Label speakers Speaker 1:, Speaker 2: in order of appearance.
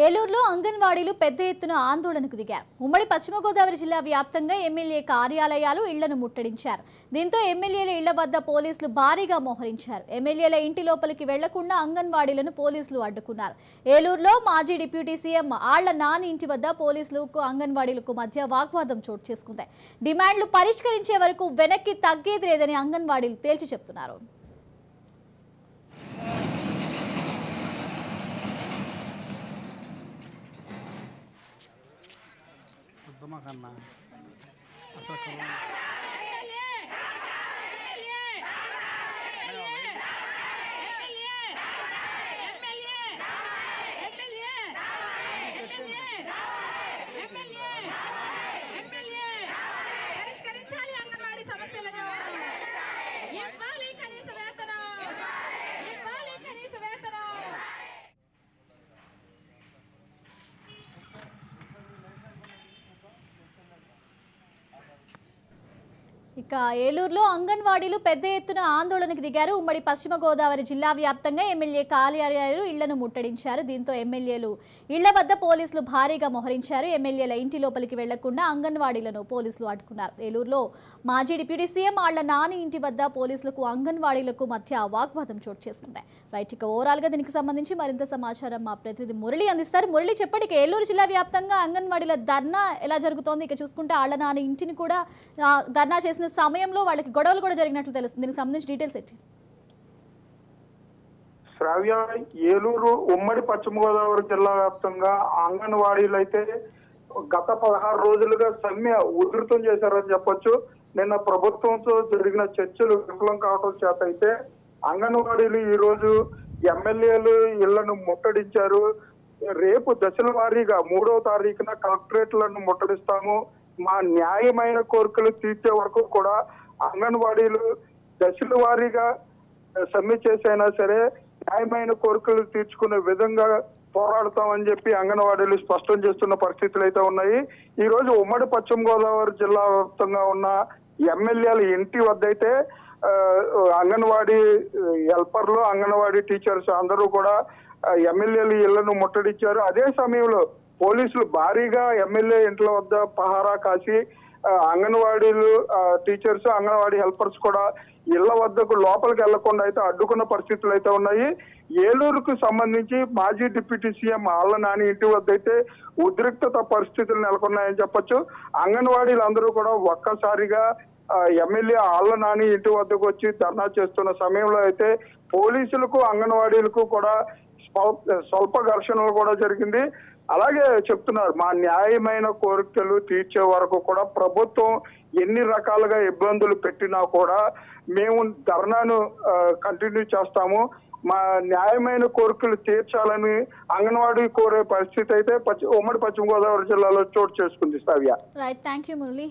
Speaker 1: ఏలూరులో అంగన్వాడీలు పెద్ద ఎత్తున ఆందోళనకు దిగారు. ఉమ్మడి పశ్చిమ గోదావరి జిల్లా వ్యాప్తంగా ఎమ్మెల్యే కార్యాలయాలు ఇళ్లను ముట్టడించారు. దీంతో ఎమ్మెల్యేల ఇళ్ల వద్ద పోలీసులు భారీగా మోహరించారు. ఎమ్మెల్యేల ఇంటి లోపలికి వెళ్లకుండా అంగన్వాడీలను పోలీసులు అడ్డుకున్నారు. ఏలూరులో మాజీ డిప్యూటీ సీఎం ఆళ్ల నాని ఇంటి వద్ద పోలీసులకు అంగన్వాడీలకు మధ్య వాగ్వాదం చోటు చేసుకుంది. డిమాండ్లు పరిష్కరించే వరకు వెనక్కి తగ్గేది లేదని అంగన్వాడీలు తేల్చి చెప్తున్నారు.
Speaker 2: కన్నా అసలు
Speaker 1: ఇక ఏలూరులో అంగన్వాడీలు పెద్ద ఎత్తున ఆందోళనకు దిగారు. ఉమ్మడి పశ్చిమ గోదావరి జిల్లా వ్యాప్తంగా ఎమ్మెల్యే కార్యాలయాలు ఇళ్లను ముట్టడించారు. దీంతో ఎమ్మెల్యేలు ఇళ్ల వద్ద పోలీసులు భారీగా మోహరించారు. ఎమ్మెల్యేల ఇంటి లోపలికి వెళ్లకుండా అంగన్వాడీలను పోలీసులు అడ్డుకున్నారు. ఏలూరులో మాజీ డిప్యూటీ సీఎం ఆళ్ల నాని ఇంటి వద్ద పోలీసులకు అంగన్వాడీలకు మధ్య వాగ్వాదం చోటు చేసుకుంది. రైట్, ఇక ఓవరాల్ గా దీనికి సంబంధించి మరింత సమాచారం మా ప్రతినిధి మురళి అందిస్తారు. మురళి, చెప్పండి, ఇక ఏలూరు జిల్లా వ్యాప్తంగా అంగన్వాడీల ధర్నా ఎలా జరుగుతోంది? ఇక చూసుకుంటే ఆళ్ల నాని ఇంటిని కూడా ధర్నా చేసిన సమయంలో వాళ్ళకి గొడవలు కూడా జరిగినట్లు తెలుస్తుంది. దీనికి సంబంధించి డీటెయిల్స్ ఏంటి?
Speaker 3: శ్రావ్య, ఏలూరు ఉమ్మడి పశ్చిమ గోదావరి జిల్లా వ్యాప్తంగా అంగన్వాడీలు అయితే గత 16 రోజులుగా సమ్మె ఉధృతం చేశారని చెప్పొచ్చు. నిన్న ప్రభుత్వంతో జరిగిన చర్చలు విఫలం కావడం చేత అయితే అంగన్వాడీలు ఈ రోజు ఎమ్మెల్యేలు ఇళ్లను ముట్టడించారు. రేపు దశల వారీగా 3వ తారీఖున కలెక్టరేట్లను ముట్టడిస్తాము, మా న్యాయమైన కోరికలు తీర్చే వరకు కూడా అంగన్వాడీలు దశల వారీగా సమ్మె చేసైనా సరే న్యాయమైన కోరికలు తీర్చుకునే విధంగా పోరాడతామని చెప్పి అంగన్వాడీలు స్పష్టం చేస్తున్న పరిస్థితులు అయితే ఉన్నాయి. ఈ రోజు ఉమ్మడి పశ్చిమ గోదావరి జిల్లా వ్యాప్తంగా ఉన్న ఎమ్మెల్యేల ఇంటి వద్ద అయితే అంగన్వాడీ హెల్పర్లు, అంగన్వాడీ టీచర్స్ అందరూ కూడా ఎమ్మెల్యేలు ఇళ్లను ముట్టడించారు. అదే సమయంలో పోలీసులు భారీగా ఎమ్మెల్యే ఇంట్ల వద్ద పహారా కాసి అంగన్వాడీలు టీచర్స్, అంగన్వాడీ హెల్పర్స్ కూడా ఇళ్ల వద్దకు లోపలికి వెళ్లకుండా అయితే అడ్డుకున్న పరిస్థితులు అయితే ఉన్నాయి. ఏలూరుకు సంబంధించి మాజీ డిప్యూటీ సీఎం ఆళ్ల నాని ఇంటి వద్ద అయితే ఉద్రిక్తత పరిస్థితులు నెలకొన్నాయని చెప్పొచ్చు. అంగన్వాడీలు అందరూ కూడా ఒక్కసారిగా ఎమ్మెల్యే ఆళ్ల నాని ఇంటి వద్దకు వచ్చి ధర్నా చేస్తున్న సమయంలో అయితే పోలీసులకు అంగన్వాడీలకు కూడా స్వల్ప ఘర్షణలు కూడా జరిగింది. అలాగే చెప్తున్నారు, మా న్యాయమైన కోరికలు తీర్చే వరకు కూడా ప్రభుత్వం ఎన్ని రకాలుగా ఇబ్బందులు పెట్టినా కూడా మేము ధర్నాను కంటిన్యూ చేస్తాము, మా న్యాయమైన కోరికలు తీర్చాలని అంగన్వాడీ కోరే పరిస్థితి అయితే ఉమ్మడి పశ్చిమ గోదావరి జిల్లాలో చోటు చేసుకుంది. Shravya.
Speaker 1: Right, thank you Murali.